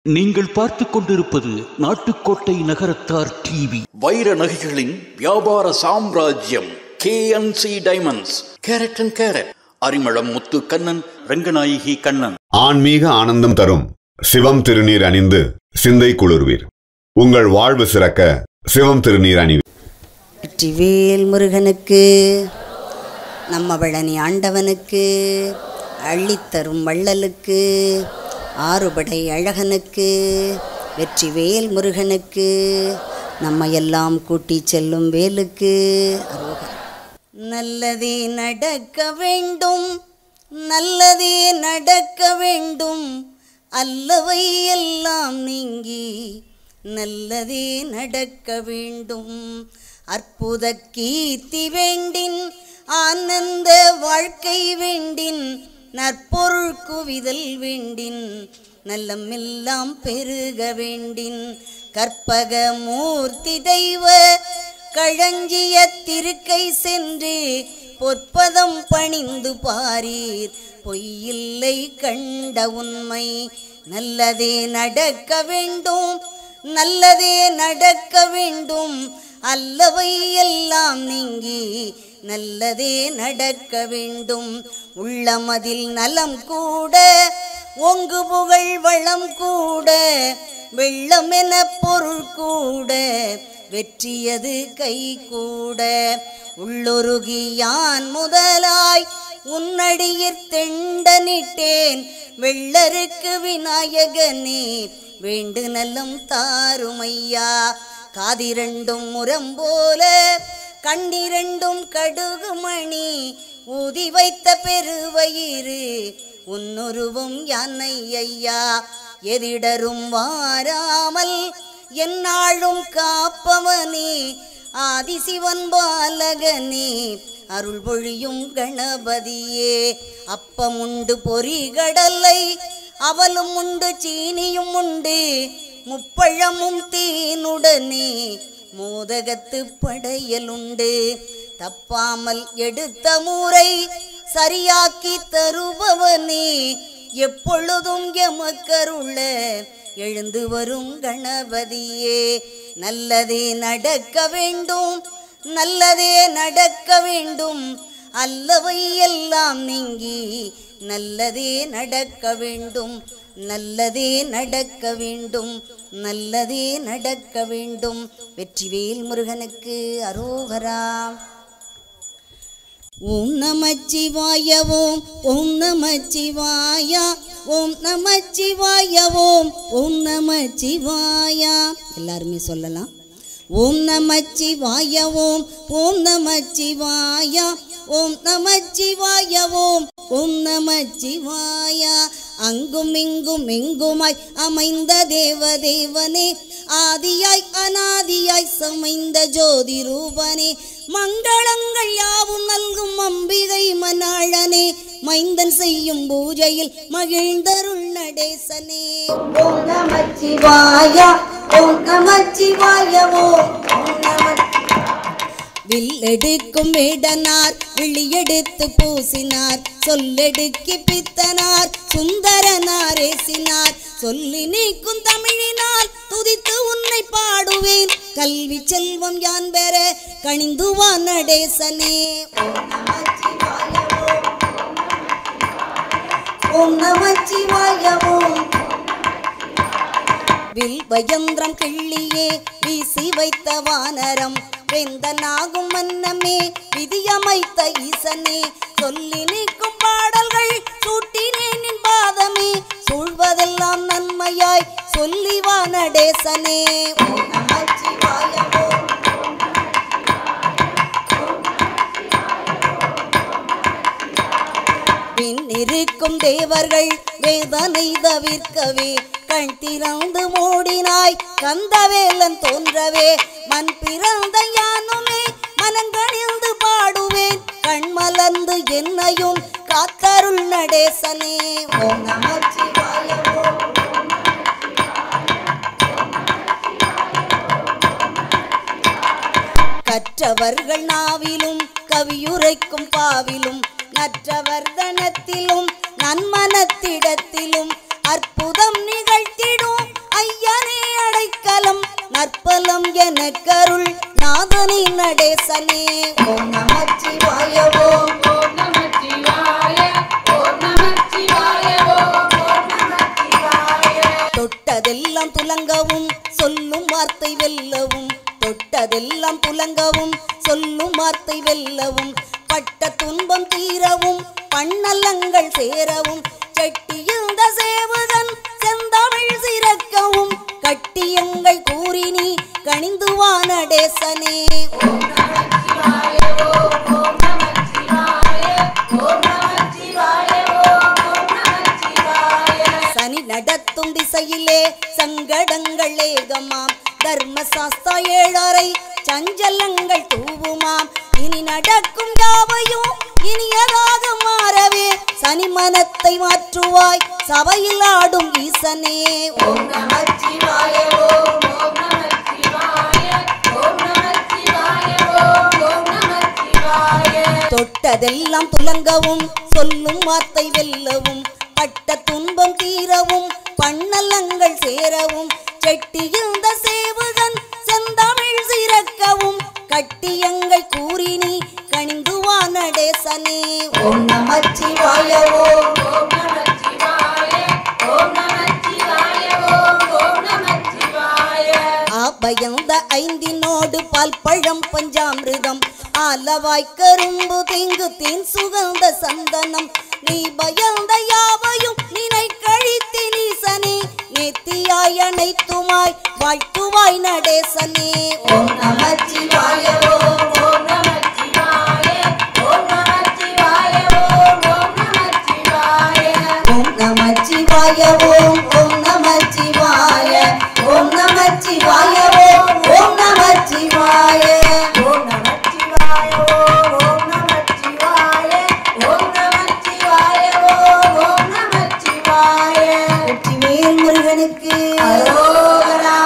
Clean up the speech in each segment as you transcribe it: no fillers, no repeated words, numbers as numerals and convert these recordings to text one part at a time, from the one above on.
நீங்கள் பார்த்துக் கொண்டிருப்பது நாட்டுக்கோட்டை நகரத்தார் டிவி. வைர நகைகளின் வியாபார சாம்ராஜ்யம் KNC diamonds. Carat and carat. Arimalam Muthu Kannan, Ranganayaki Kannan. ஆன்மீக ஆனந்தம் தரும் சிவம் திருநீர் அணிந்து சிந்தை குளிர்வீர். உங்கள் வாழ்வு சிறக்க சிவம் திருநீர் அணிவீர். வெற்றிவேல் முருகனுக்கு, நம்ம பழனி ஆண்டவனுக்கு, அள்ளித்தரும் வள்ளலுக்கு, ஆறுபடை அழகனுக்கு, வெற்றிவேல் முருகனுக்கு, நம்ம எல்லாம் கூட்டி செல்லும் வேலுக்கு அரோகரா. நல்லதே நடக்க வேண்டும், நல்லதே நடக்க வேண்டும், அல்லவை எல்லாம் நீங்கி நல்லதே நடக்க வேண்டும். அற்புத கீர்த்தி வேண்டின், ஆனந்த வாழ்க்கை வேண்டின், நற்பொருள் குவிதல் வேண்டின், நல்லமெல்லாம் பெருக வேண்டின், கற்பக மூர்த்தி தெய்வ களஞ்சிய திருக்கை சென்று பொற்பதம் பணிந்து பாரீர், பொய்யில்லை கண்ட உண்மை. நல்லதே நடக்க வேண்டும், நல்லதே நடக்க வேண்டும், அல்லவை எல்லாம் நீங்கி நல்லதே நடக்க வேண்டும். உள்ளமதில் நலம் கூட, ஒங்கு புகழ் வளம் கூட, வெள்ளமென பொருள் கூட, வெற்றியது கை கூட. உள்ளொருகியான் முதலாய் உன்னடியிற் தெண்டனிட்டேன், வெள்ளருக்கு விநாயகனே வேண்டு நலம் தாருமையா. காதிரண்டும் முரம்போல, கண்ணிரண்டும் கடுகுமணி, ஊதி வைத்த பெருவயிறு உன்னுருவும் யானை ஐயா. எதிடரும் வாராமல் என்னாலும் காப்பவனே, ஆதிசிவன் பாலகனே அருள் பொழியும் கணபதியே. அப்பமுண்டு பொறிகடலை, அவலும் உண்டு சீனியும் உண்டு, முப்பழமும் தேனுடனே மோதகத்து படையலுண்டு. தப்பாமல் எடுத்த முறை சரியாக்கி தருபவனே, எப்பொழுதும் எமக்கருள எழுந்து வரும் கணபதியே. நல்லதே நடக்க வேண்டும், நல்லதே நடக்க வேண்டும், அல்லவை எல்லாம் நீங்கி நல்லதே நடக்க வேண்டும், நல்லதே நடக்க வேண்டும், நல்லதே நடக்க வேண்டும். வெற்றிவேல் முருகனுக்கு அரோகரா. ஓம் நமச்சிவாய, ஓம் ஓம் நமச்சிவாய, ஓம் நமச்சிவாய, ஓம் ஓம் நமச்சிவாய. எல்லாருமே சொல்லலாம். ஓம் நமச்சிவாய, ஓம் ஓம் நமச்சிவாய, ஓம் நமச்சிவாய, ஓம் ஓம் நமச்சிவாய. அங்கும் இங்கும் எங்குமாய் அமைந்த தேவதேவனே, ஆதியாய் அநாதியாய் சமைந்த ஜோதி ரூபனே, மங்களங்கள் யாவும் நல்கும் அம்பிகை மணாளனே, மைந்தன் செய்யும் பூஜையில் மகிழ்ந்தருள் நடேசனே. ஓம் நமச்சிவாய, ஓம் நமச்சிவாய, ஓம் வில்லெடுக்கும் வேடனார் விழியெடுத்து பூசினார், சொல்லெடுக்கி பித்தனார் சுந்தரனார் ஏசினார், சொல்லி நீக்கும் தமிழினால் துதித்து உன்னை பாடுவேன், கல்வி செல்வம் யான் பெற கணிந்துவா நடேசனே. ஓம் நமச்சிவாய, ஓம் வில்வயந்திரம் கிள்ளியே வீசி வைத்த வானரம், வேந்தனாகும் மன்னமே விதியமைத்த ஈசனே, சொல்லி நீக்கும் பாடல்கள் சூட்டினேன் என் பாதமே, சூழ்வதெல்லாம் நன்மையாய் சொல்லி வா நடேசனே. பின்னிருக்கும் தேவர்கள் வேதனை தவிர்க்கவே, கண் திறந்து மூடினாய் கந்தவேலன் தோன்றவே, மண் பிறந்த யானுமே மனங்கணிந்து பாடுவேன், கண் மலர்ந்து என்னையும் காத்தருள் நடேசனே. ஓம் நமச்சிவாய, கற்றவர்கள் நாவிலும் கவியுரைக்கும் பாவிலும், நற்றவர் தனத்திலும் நன்மனத்திடத்திலும், அற்புதம் நிகழ்த்திடும் எனக்கருள் நாதனின் நடேசனே. ஓம் நமச்சிவாய ஓம் ஓம் நமச்சிவாய ஓம் நமச்சிவாய ஓம் ஓம் நமச்சிவாய. தொட்டதெல்லாம் துலங்கவும் சொல்லும் வார்த்தை வெல்லவும், தொட்டதெல்லாம் துலங்கவும் சொல்லும் வார்த்தை வெல்லவும், பட்ட துன்பம் தீரவும் பண்ணலங்கள் சேரவும், செட்டியிருந்த சேவகன் செந்தமிழ் சிறக்கவும், கட்டியங்கள் கூறி நீ கணிந்து வானடேசனே. ஓம் நமச்சிவாய ஓம் ஓம் நமச்சிவாய ஓம் நமச்சிவாய ஓம் ஓம் நமச்சிவாய. சனி நடத்தும் திசையிலே சங்கடங்கள் ஏகமாம், தர்மசாஸ்தா ஏழரை சஞ்சலங்கள் தூவுமாம், இனி நடக்கும் யாவையும் இனியதாக மாறவே சனி மனத்தை மாற்றுவாய் சபையில் ஆடும் ஈசனே. ஓம் நமச்சிவாய ஓம் ஓம் நமச்சிவாய ஓம் நமச்சிவாய ஓம் ஓம் நமச்சிவாய. தொட்டதெல்லாம் துலங்கவும் சொல்லும் வார்த்தை வெல்லவும், பட்ட துன்பம் தீரவும் பண்ணலங்கள் சேரவும், செட்டியிருந்த சேவகன் செந்தமிழ் சிறக்கவும், கட்டியங்கள் கூறி நீ கணிந்து வானடேசனே. ஓம் நமச்சிவாய ஓம் ஓம் நமச்சிவாய ஓம் நமச்சிவாய ஓம் ஓம் நமச்சிவாய. ஆபயந்த ஐந்தினோடு பால் பழம் பஞ்சாமிருதம், ஆலவாய் கரும்பு தேங்கு தேன் சுகந்த சந்தனம், நீ பயந்த யாவையும் நினை கழித்து நீசனே, நேத்தியாய் அனைத்துமாய் வாழ்த்துவாய் நடேசனே. ஓம் நமச்சிவாய ஓம் ஓம் நமச்சிவாய ஓம் நமச்சிவாய ஓம் ஓம் நமச்சிவாய. ஓம் நமச்சிவாய ஓம் ஓம் நமச்சிவாய ஓம் நமச்சிவாய ஓம் ஓம் நமச்சிவாய. ஓம் நமச்சிவாய ஓம் ஓம் நமச்சிவாய ஓம் நமச்சிவாய ஓம் ஓம் நமச்சிவாய. வெற்றிவேல் முருகனுக்கு அரோகரா.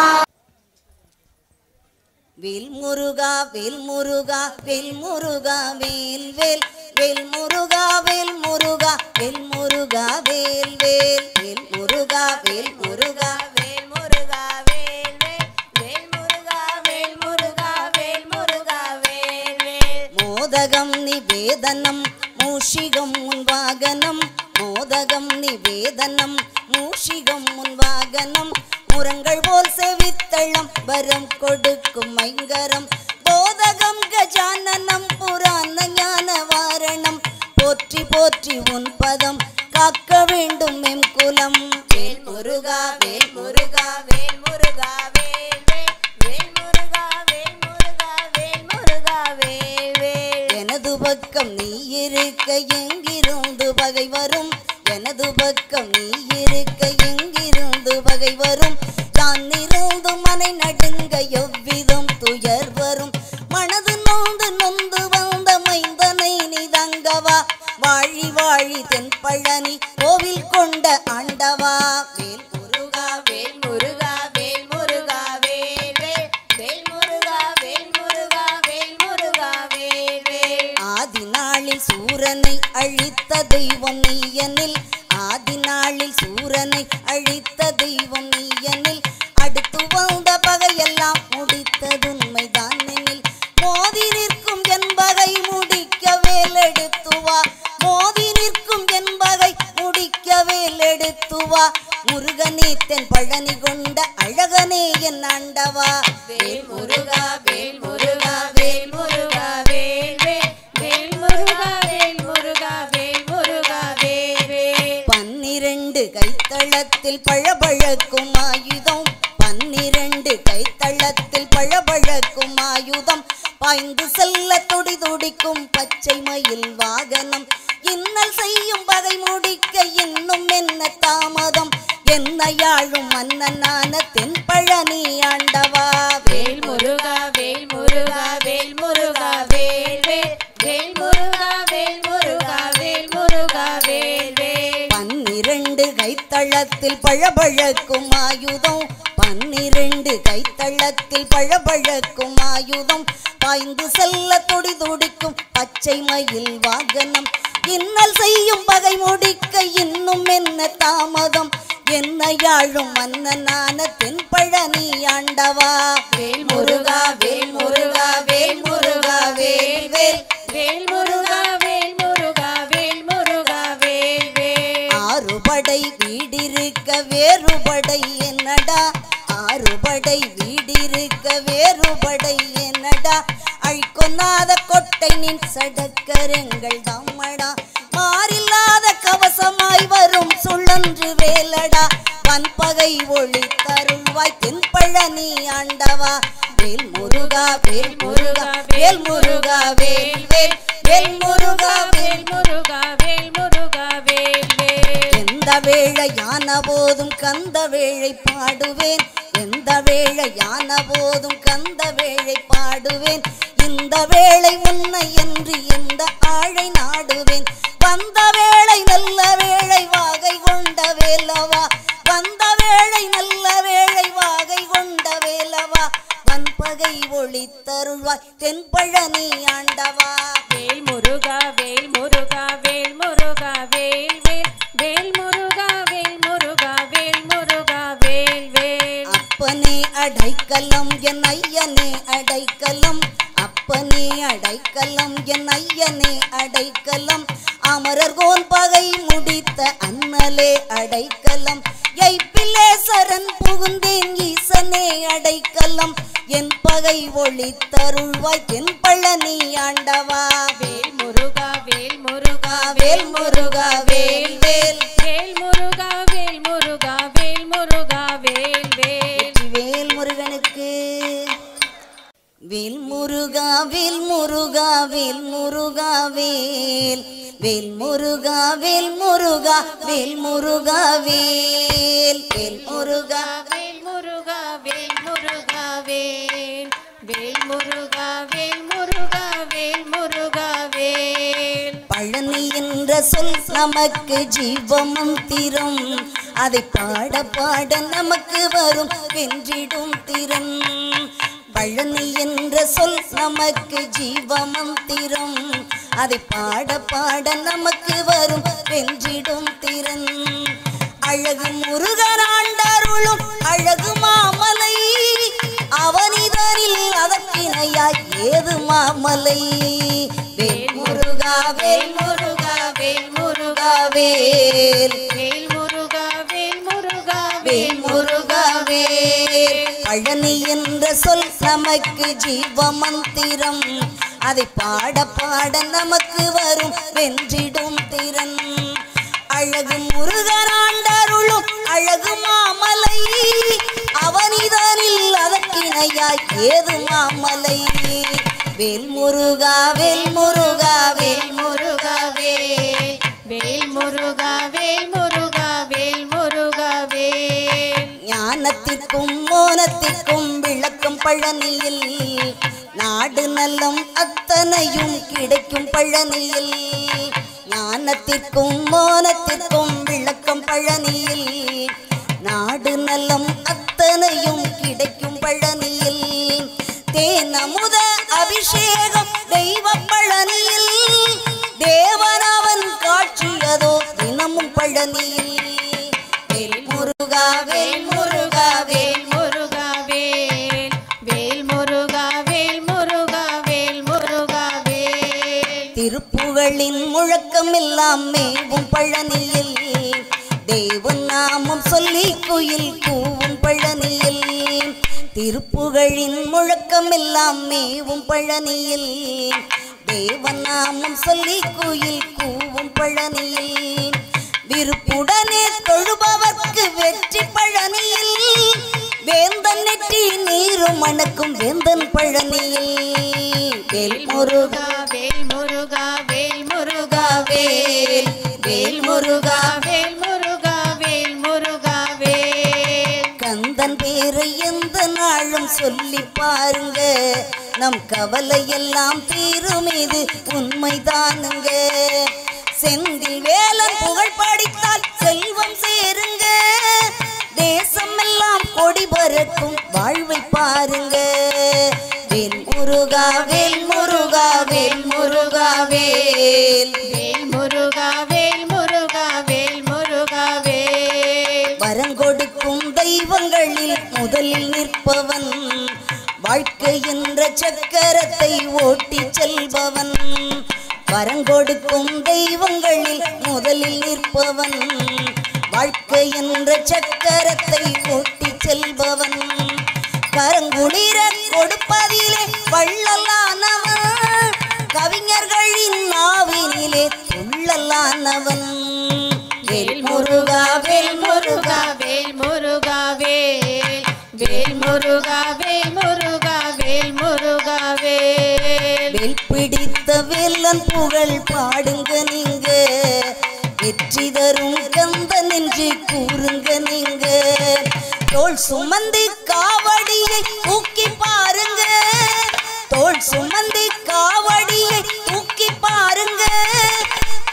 வேல் முருகா வேல் முருகா வேல் முருகா வேல் வேல் வேல் முருகா வேல் முருகா வேல் முருகா வேல் வேல் வேல் முருகா வேல் முருகா வேல் முருகா வேல் வேல் வேல் முருகா வேல் முருகா வேல் முருகா வேல் வேல். மோதகம் நிவேதனம் மூஷிகம் உன் வாகனம், மோதகம் நிவேதனம் மூஷிகம் உன் வாகனம், முரங்கள் போல் செவித்தளம் வரம் கொடுக்கும் ஐங்கரம், போதகம் கஜானனம் புராண ஞான வாரணம், போற்றி போற்றி உன் பதம் காக்க வேண்டும் எம் குலம். வேல் முருகா வேல் முருகா வேல் முருகா வேல் வேல் வேல் முருகா வேல் முருகா வேல் முருகா வேல் வேல். எனது பக்கம் நீ இருக்க எங்கிருந்து பகை வரும், எனது பக்கம் நீ இருக்க எங்கிருந்து பகை வரும், தான் இருந்து மனை நடுங்க எவ்விதம் துயர் வரும், மனது நொந்து நொந்து வந்த மைந்தனை நிதங்கவா, வாழி வாழி தென்பழனி கோவில் கொண்ட ஆண்டவா. வேல் முருகா வேல் முருகா வேல் முருகா வேல் வேல் வேல் முருகா வேல் முருகா வேல் முருகா வேல் வேல். ஆதி நாளில் சூரனை அழித்த தெய்வம் நீயனில், ஆதி நாளில் சூரனை அழித்த தெய்வம் நீயனில், அடுத்து வந்த பகையெல்லாம் முடித்ததுண்மைதான் எனில், மோதி நிற்கும் என் பகை முடிக்க வேலெடுத்துவா, மோதி நிற்கும் என் பகை முடிக்க வேலெடுத்துவா, முருகனே தென் பழனி கொண்ட அழகனே என் ஆண்டவா. வேல் முருகா வேல் முருகா வேல் முருகா வேல் வேல் வேல் முருகா வேல் முருகா வேல் முருகா வேல் வேல். 12 கைத்தளத்தில் பழபழக்கும் ஆயுதம், 12 கைத்தளத்தில் பழபழக்கும் ஆயுதம், பாய்ந்து செல்ல துடி துடிக்கும் பச்சை மயில் வாகனம், இன்னல் செய்யும் பகை முடிக்க இன்னும் என்ன தாமதம், என்ன யாழும் மன்னனான தென்பழனி ஆண்டவா. வேல் முருகா வேல் முருகா வேல் முருகா வேல் வேல் வேல் முருகா வேல் முருகா வேல் முருகா வேல் வேல். 12 கைத்தளத்தில் பழபழக்கும் ஆயுதம், 12 கைத்தளத்தில் பழபழக்கும் ஆயுதம், பாய்ந்து செல்ல துடி துடிக்கும் பச்சை மயில் வாகனம், இன்னல் செய்யும் பகை முடிக்க இன்னும் என்ன தாமதம், என்னையாழும் மன்னனான தென்பழனி ஆண்டவா வேல் முருகா வேல் முருகா வேல் முருகா வேல் வேல் வேல் முருகா வேல் முருகா வேல் முருகா வேல் வேல் ஆறுபடை வீடிருக்க வேறுபடை என்னடா ஆறுபடை வீடிருக்க வேறுபடை என்னடா அழிக்கொன்னாத கொட்டை நின் சடக்கரங்கள் தம்மடா மாறில்லாத கவசமாய் வரும் சுழன்று வேலடா வன்பகை ஒளி தருள்வாய் தென்பழனி ஆண்டவா வேல் முருகா வேல் முருகா வேல் முருகா வேல் வேல் வேல் முருகா வேல் முருகா வேல் முருகா வேல் வேல் எந்த வேளையான போதும் கந்த வேளை பாடுவேன் எந்த வேளையான போதும் கந்த வேளை பாடுவேன் இந்த வேளை உன்னை என்று இந்த ஆழை நாடுவேன் வந்த வேளை நல்ல வேளை வாகை கொண்ட வேலவா வந்த வேளை நல்ல வேளை வாகை கொண்ட வேலவா வன்பகை ஒளி தருள்வாய் தென்பழனி ஆண்டவா வேல் முருகா வேல் முருகா வேல் முருகா வேல் வேல் வேல் முருகா வேல் முருகா வேல் முருகா வேல் வேல் அப்பனே அடைக்கலம் என் ஐயனே அடைக்கலம் அப்பனே அடைக்கலம் என் ஐயனே அடைக்கலம் அமரர்கோன் பகை முடித்த அண்ணலே அடைக்கலம் எய்ப்பிலே சரண் புகுந்தேன் ஈசனே அடைக்கலம் என் பகை ஒளி தருள்வாய் தென்பழனி ஆண்டவா வேல் முருகா வேல் முருகா வேல் முருகா வேல் வேல் வேல் முருகா வேல் முருகா வேல் முருகா வேல் வேல் வேல் முருகனுக்கு வேல் முருகா வேல் முருகா வேல் முருகா வேல் வேல் முருகா வேல் முருகா வேல் முருகா வேல் வேல் முருகா வேல் முருகா வேல் முருகா வேல் வேல் முருகா வேல் முருகா வேல் முருகா வேல் பழனி என்ற சொல் நமக்கு ஜீவமந்திரம் அதை பாட பாட நமக்கு வரும் வென்றிடும் திறன் பழனி என்ற சொல் நமக்கு ஜீவமந்திரம் அதை பாட பாட நமக்கு வரும் வென்றிடும் திறன் அழகு முருகனாண்டருளும் அழகு மாமலை அவனிதனில் அதற்கிணையாய் ஏது மாமலை வேல் முருகா வேல் முருகா வேல் முருகா வேல் வேல் முருகா வேல் முருகா வேல் முருகா வேல் பழனி என்ற சொல் நமக்கு ஜீவமந்திரம் அதை பாட பாட நமக்கு வரும் வென்றிடும் திறன் அழகு முருகனாண்டருளும் அழகு மாமலை அவனிதனில் அதற்கிணையாய் ஏது மாமலை வேல் முருகா வேல் முருகா வேல் முருகா வேல் வேல் முருகா வேல் முருகா வேல் முருகா வேல் ஞானத்திற்கும் மோனத்திற்கும் விளக்கும் பழனியில் நாடு நலம் அத்தனையும் கிடைக்கும் பழனியில் ஞானத்திற்கும் மோனத்திற்கும் விளக்கம் பழனியில் நாடு நலம் அத்தனையும் கிடைக்கும் பழனியில் தேனமுத அபிஷேகம் தெய்வ பழனியில் தேவனவன் காட்சியதோ தினமும் பழனியில் வேல் முருகா வேல் முருகா வேல் முருகா வேல் வேல் முருகா வேல் முருகா வேல் முருகா வேல் திருப்புகழின் முழக்கம் எல்லாம் மேவும் பழனியில் தேவன் நாமம் சொல்லி குயில் கூவும் பழனியில் திருப்புகழின் முழக்கம் எல்லாம் மேவும் பழனியில் தேவன் நாமம் சொல்லி குயில் கூவும் பழனியில் விருப்புடனே தொழுபவர்க்கு வெற்றி பழனியில் வேந்தன் நெற்றி நீரும் மணக்கும் வேந்தன் பழனியில் வேல் முருகா வேல் முருகா வேல் முருகா வேல் வேல் முருகா வேல் முருகா வேல் முருகா வேல் கந்தன் பேரை எந்த நாளும் சொல்லி பாருங்க நம் கவலை எல்லாம் தீரும் இது உண்மைதானுங்க செந்தில் வேலன் புகழ் படித்தால் செல்வம் சேருங்க தேசம் எல்லாம் கொடி பறக்கும் வாழ்வை பாருங்க வேல் முருகா வேல் முருகா வேல் முருகா வேல் வேல் முருகா வேல் முருகா வேல் முருகா வேல் முதலில் நிற்பவன் வாழ்க்கை என்ற சக்கரத்தை ஓட்டி செல்பவன் வரங்கொடுக்கும் தெய்வங்களில் முதலில் நிற்பவன் வாழ்க்கை என்ற சக்கரத்தை ஓட்டி செல்பவன் கரங்குளிர கொடுப்பதிலே வள்ளலானவன் கவிஞர்களின் நாவினிலே துள்ளலானவன் வேல் முருகா வேல் முருகா வேல் முருகா வேல் வேல் முருகா வேல் முருகா வேல் முருகா வேல் வேல் பிடித்த வேலன் புகழ் பாடுங்க நீங்க வெற்றி தரும் கந்தன் என்று கூறுங்க நீங்க தோள் சுமந்து காவடியை தூக்கி பாருங்க தோள் சுமந்து காவடியை தூக்கி பாருங்க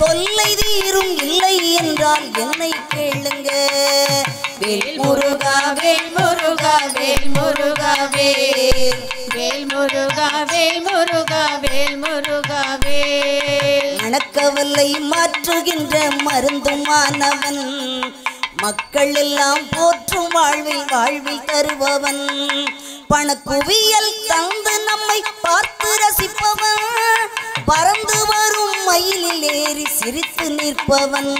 தொல்லை தீரும் இல்லை என்றால் என்னை கேளுங்க வேல் முருகா வேல் முருகா வேல் முருகா வேல் வேல் முருகா வேல் முருகா வேல் முருகா வேல் மணக்கவலை மாற்றுகின்ற மருந்துமானவன் மக்கள் எல்லாம் போற்றும் வாழ்வில் தருபவன் பணக்குவியல் தந்து நம்மை பார்த்து ரசிப்பவன் பறந்து வரும் மயிலில் ஏறி சிரித்து நிற்பவன்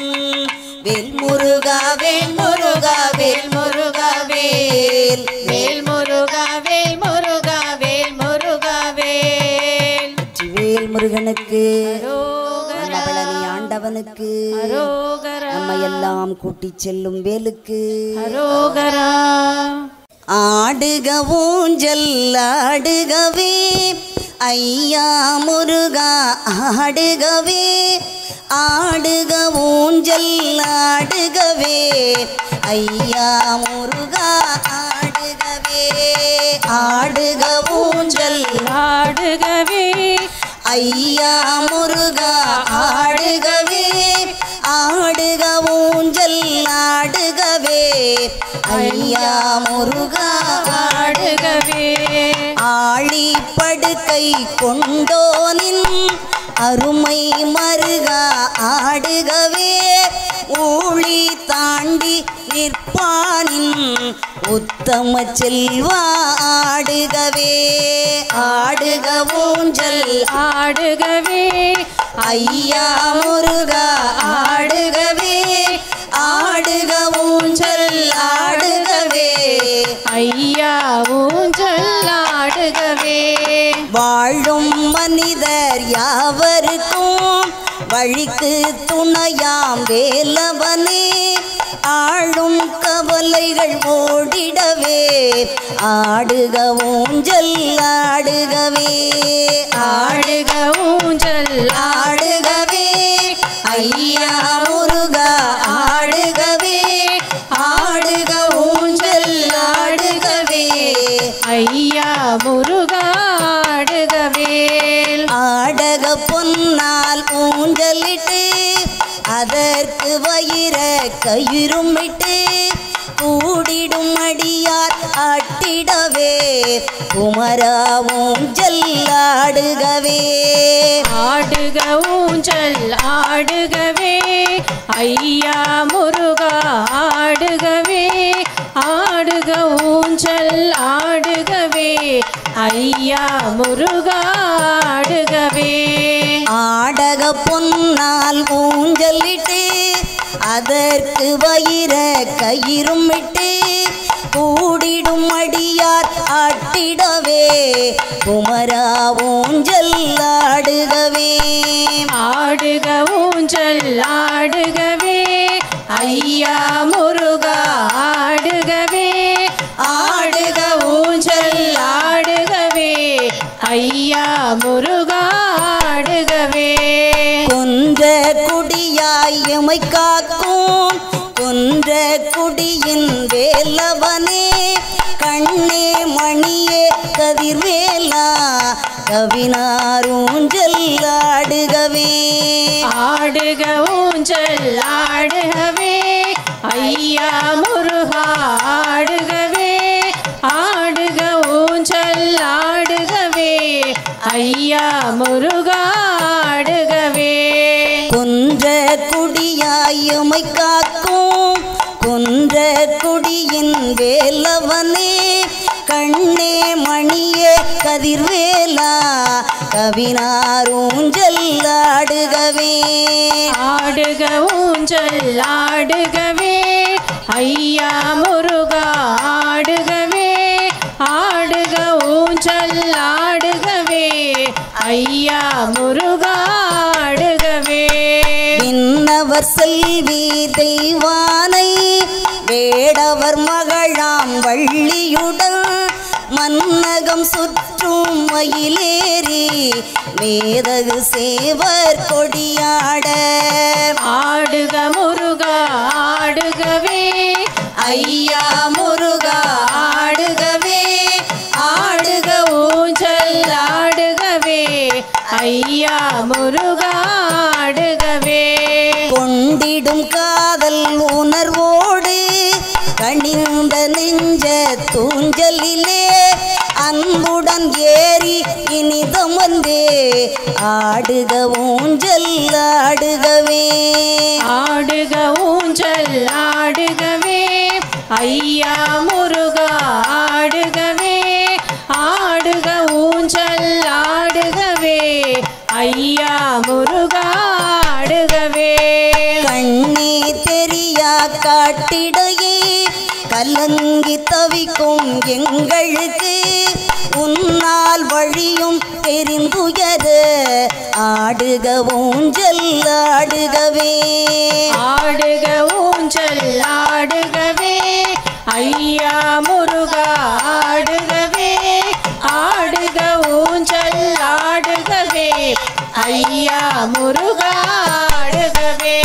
வேல் முருகா வேல் முருகா வேல் முருகா வேல் வேல் முருகா வேல் முருகா வேல் முருகா வேல் வேல் முருகனுக்கு அரோகரா பழனி ஆண்டவனுக்கு அரோகரா நம்ம எல்லாம் கூட்டிச் செல்லும் வேலுக்கு அரோகரா ஆடுக ஊஞ்சல் ஆடுகவே ஐயா முருகா ஆடுகவே ஆடுக ஊஞ்சல் ஆடுகவே ஐயா முருகா ஆடுகவே ஆடுக ஊஞ்சல் ஆடுகவே ஐயா முருகா ஆடுகவே ஆடுக ஊஞ்சல் ஆடுகவே ஐயா முருகா ஆடுகவே ஆழி படுக்கை கொண்டோனின் அருமை மருகா ஆடுகவே ஊழி தாண்டி நிற்பானின் உத்தம செல்வா ஆடுகவே ஆடுக ஊஞ்சல் ஆடுகவே ஐயா முருகா ஆடுகவே ஆடுக ஊஞ்சல் ஆடுகவே ஐயா ஊஞ்சல் ஆடுகவே வாழும் மனிதர் யாவருக்கும் வழிக்கு துணையாம் வேலவனே ஆளும் கவலைகள் ஓடிடவே ஆடுக ஊஞ்சல் ஆடுகவே ஆடுக ஊஞ்சல் ஆடுகவே ஐயா முருகா ஆடுகவே ஆடுக ஊஞ்சல் ஆடுகவே ஐயா முருகா ஆடுகவே ஆடக பொன்னால் ஊஞ்சலிட்டு அதற்கு வயிற கயிறுமிட்டு கூடிடும் அடியார் ஆட்டிடவே குமரா ஊஞ்சல் ஆடுகவே ஆடுக ஊஞ்சல் ஆடுகவே ஐயா முருகா ஆடுகவே ஆடுக ஊஞ்சல் ஆடுகவே ஐயா முருகா ஆடுகவே ஆடக பொன்னால் ஊஞ்சலிட்டு அதற்கு வயிற கயிறுமிட்டு கூடிடும் அடியார் ஆட்டிடவே குமரா ஊஞ்சல் ஆடுகவே ஆடுக ஊஞ்சல் ஆடுகவே ஐயா முருகா ஆடுகவே ஆடுக ஊஞ்சல் ஆடுகவே ஐயா முருகா ஆடுகவே கொன்ற குடியாய் எமை காக்கும் கொன்ற குடியின் வேலவனே கண்ணே மணியே கதிர்வேலா கவினார் ஊஞ்சல் ஆடுகவே ஆடுக ஊஞ்சல் ஆடுகவே ஐயா முருகா ஆடுகவே ஆடுக ஊஞ்சல் ஆடுகவே ஐயா முருகா ஆடுகவே கொன்ற குடியாய் எமை காக்கும் கொன்ற குடியின் வேலவனே கதிர்வேலா கவினார் ஊஞ்சல் ஆடுகவே ஆடுக ஊஞ்சல் ஆடுகவே ஐயா முருகா ஆடுகவே ஆடுக ஊஞ்சல் ஆடுகவே ஐயா முருகா ஆடுகவே விண்ணவர் செல்வி தெய்வானை வேடவர் மகளாம் வள்ளியுடன் மன்னகம் சுற்றும் மயிலேறி மேதகு சேவர் கொடியாட ஆடுக முருகா ஆடுகவே ஐயா முருகா ஆடுகவே ஆடுக ஊஞ்சல் ஆடுகவே ஐயா முருகா ஆடுகவே கொண்டிடும் காதல் உணர்வோடு கனிந்த நெஞ்ச தூஞ்சலிலே அன்புடன் ஏறி இனிதம் வந்தே ஆடுக ஊஞ்சல் ஆடுகவே ஆடுக ஊஞ்சல் ஆடுகவே ஐயா முருகா ஆடுகவே ஆடுக ஊஞ்சல் ஆடுகவே ஐயா முருகா ஆடுகவே கண்ணே தெரியா காட்டிடையே கலங்கி தவிக்கும் எங்களுக்கு உன்னால் வழியும் தெரிந்துயர ஆடுக ஊஞ்சல் ஆடுகவே ஆடுக ஊஞ்சல் ஆடுகவே ஐயா முருகா ஆடுகவே ஆடுக ஊஞ்சல் ஆடுகவே ஐயா முருகா ஆடுகவே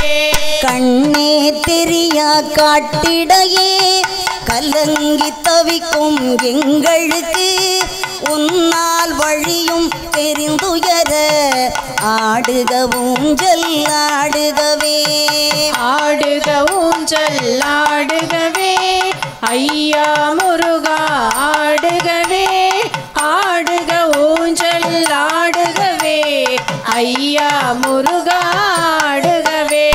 கண்ணே தெரியா காட்டிடையே கலங்கி தவிக்கும் எங்களுக்கு உன்னால் வழியும் தெரிந்துயர ஆடுக ஊஞ்சல் ஆடுகவே ஆடுக ஊஞ்சல் ஆடுகவே ஐயா முருகா ஆடுகவே ஆடுக ஊஞ்சல் ஆடுகவே ஐயா முருகா ஆடுகவே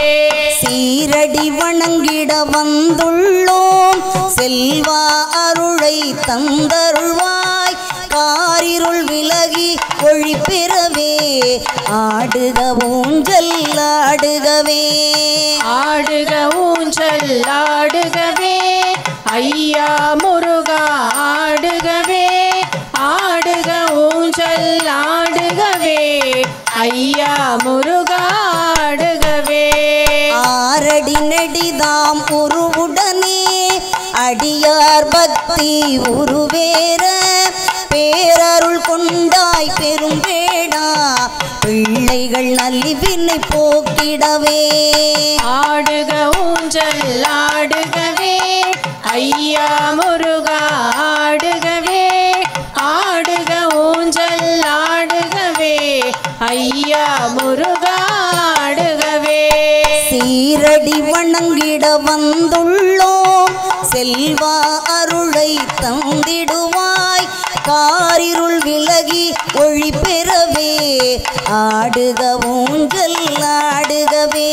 சீரடி வணங்கிட வந்துள்ளோம் செல்வா அருளை தந்தருள்வாய் காரிருள் விலகி ஒளி பெறவே ஆடுக ஊஞ்சல் ஆடுகவே ஆடுக ஊஞ்சல் ஆடுகவே ஐயா முருகா ஆடுகவே ஆடுக ஊஞ்சல் ஆடுகவே ஐயா முருகா ஆடுகவே ஆரடி நெடிதாம் உருவுடனே அடியார் பக்தி உருவேற பேரருள் கொண்டாய் பெரும் வேடா பிள்ளைகள் நலிவினை போக்கிடவே ஆடுக ஊஞ்சல் ஆடுகவே ஐயா முருகா ஆடுகவே ஆடுக ஊஞ்சல் ஆடுகவே ஐயா முருகா ஆடுகவே சீரடி வணங்கிட வந்துள்ளோம் செல்வா அருளை தந்திடுவாய் காரிருள் விலகி ஒளி பெறவே ஆடுக ஊஞ்சல் ஆடுகவே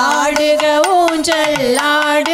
ஆடுக ஊஞ்சல் ஆடு